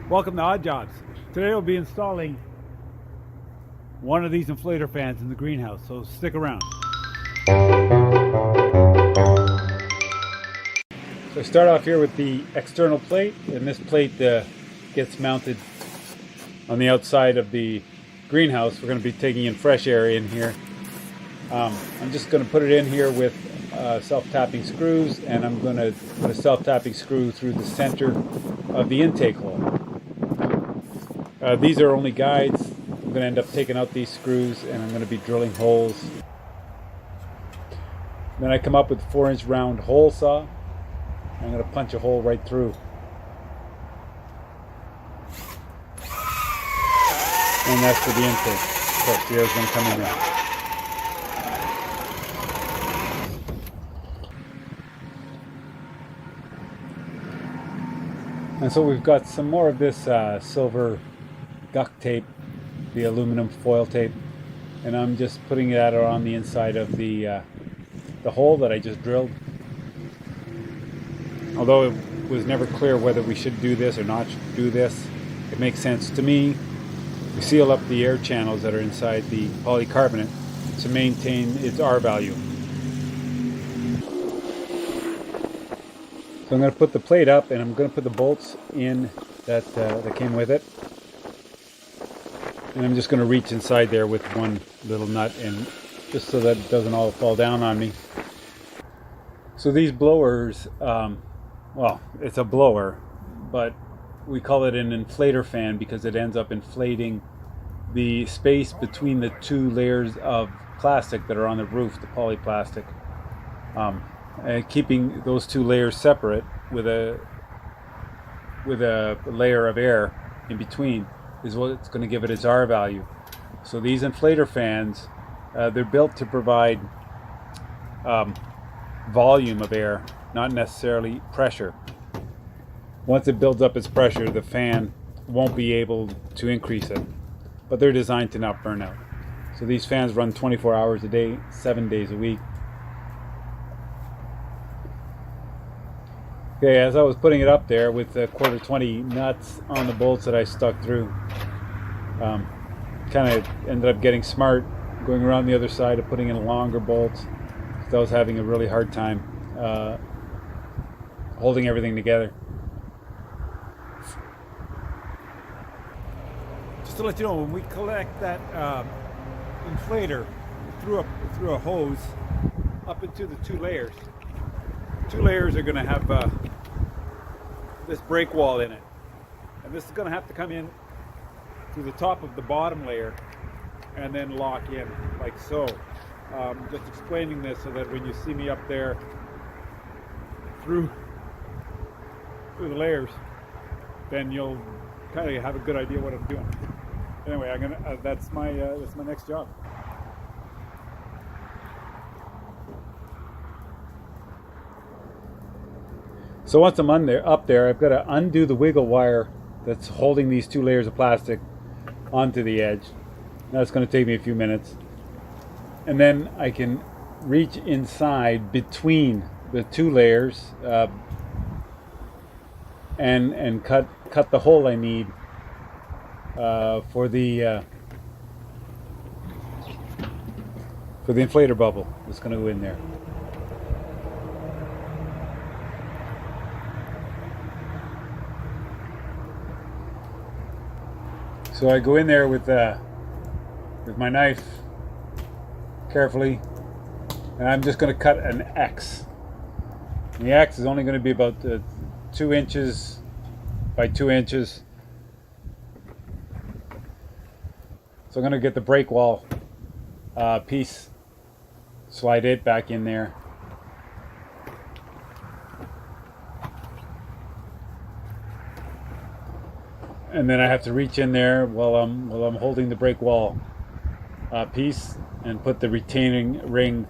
Welcome to Odd Jobs. Today we'll be installing one of these inflator fans in the greenhouse, so stick around. So I start off here with the external plate, and this plate gets mounted on the outside of the greenhouse. We're going to be taking in fresh air in here. I'm just going to put it in here with self-tapping screws, and I'm going to put a self-tapping screw through the center of the intake hole. These are only guides. I'm going to end up taking out these screws, and I'm going to be drilling holes. Then I come up with a 4-inch round hole saw. I'm going to punch a hole right through. And that's for the intake. Of course, the air is going to come in there. And so we've got some more of this silver duct tape, the aluminum foil tape, and I'm just putting it on the inside of the hole that I just drilled. Although it was never clear whether we should do this or not do this, it makes sense to me. We seal up the air channels that are inside the polycarbonate to maintain its R value. So I'm going to put the plate up, and I'm going to put the bolts in that came with it. And I'm just going to reach inside there with one little nut, and just so that it doesn't all fall down on me. So these blowers, well, it's a blower, but we call it an inflator fan because it ends up inflating the space between the two layers of plastic that are on the roof, the polyplastic. Keeping those two layers separate with a layer of air in between is what's going to give it its R value. So these inflator fans, they're built to provide volume of air, not necessarily pressure. Once it builds up its pressure, the fan won't be able to increase it, but they're designed to not burn out. So these fans run 24 hours a day, 7 days a week. Okay, as I was putting it up there with the 1/4-20 nuts on the bolts that I stuck through, kind of ended up getting smart, going around the other side of putting in longer bolts, because I was having a really hard time holding everything together. Just to let you know, when we collect that inflator through a hose up into the two layers are going to have this break wall in it, and this is going to have to come in through the top of the bottom layer and then lock in like so. Just explaining this so that when you see me up there through the layers, then you'll kind of have a good idea what I'm doing. Anyway, that's my next job. So once I'm up there, I've got to undo the wiggle wire that's holding these two layers of plastic onto the edge. That's going to take me a few minutes. And then I can reach inside between the two layers and cut the hole I need for the inflator bubble that's going to go in there. So I go in there with my knife carefully, and I'm just going to cut an X. And the X is only going to be about 2 inches by 2 inches. So I'm going to get the break wall piece, slide it back in there. And then I have to reach in there while I'm holding the break wall piece and put the retaining ring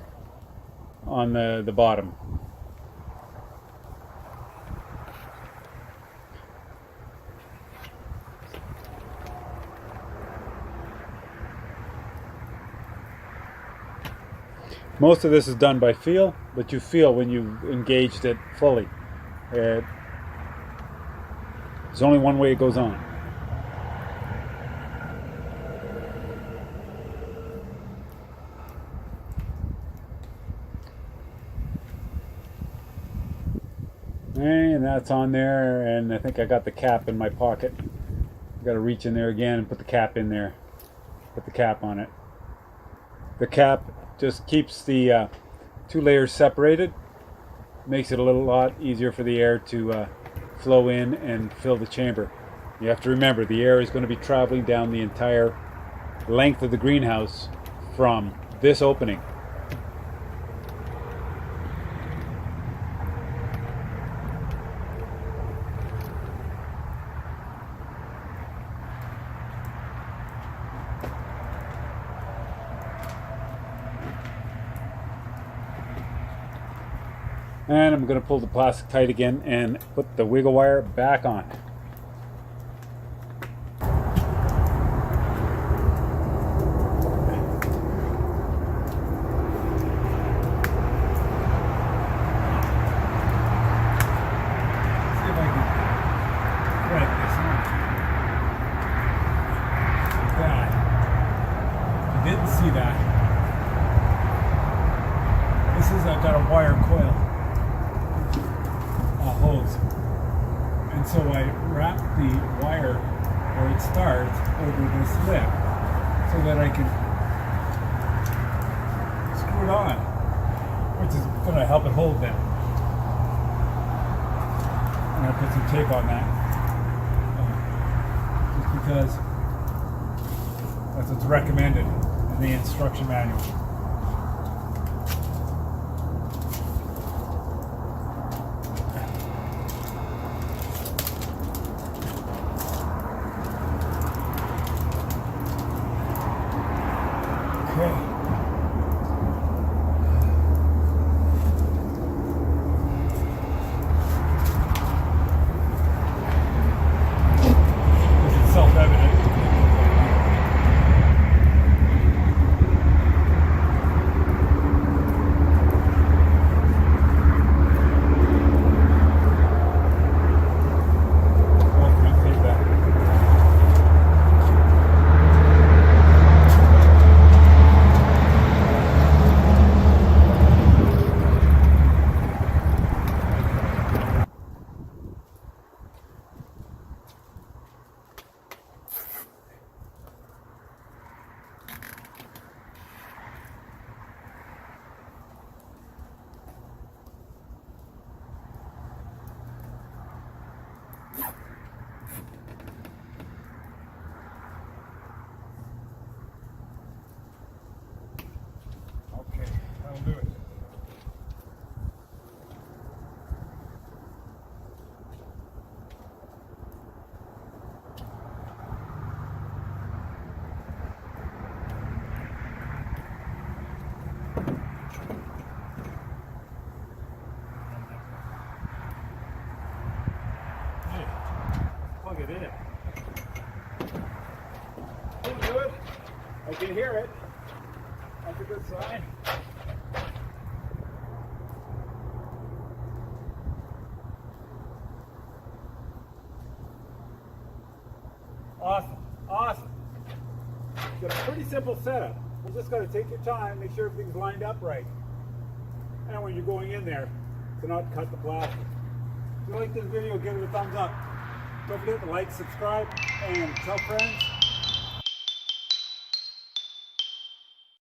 on the bottom. Most of this is done by feel, but you feel when you've engaged it fully. There's only one way it goes on. And that's on there, and I think I got the cap in my pocket. I got to reach in there again and put the cap in there. Put the cap on it. The cap just keeps the 2 layers separated. Makes it a lot easier for the air to flow in and fill the chamber. You have to remember, the air is going to be traveling down the entire length of the greenhouse from this opening. And I'm going to pull the plastic tight again and put the wiggle wire back on. See if I can thread this on. Like that. If you didn't see that, this is, I've got a wire coil. Hose, and so I wrap the wire where it starts over this lip so that I can screw it on, which is going to help it hold then. And I put some tape on that just because that's what's recommended in the instruction manual. Do it. Hey, plug it in. Pretty good. I can hear it. That's a good sign. Awesome, awesome. Got a pretty simple setup. You just got to take your time, make sure everything's lined up right. And when you're going in there, to not cut the plastic. If you like this video, give it a thumbs up. Don't forget to like, subscribe, and tell friends.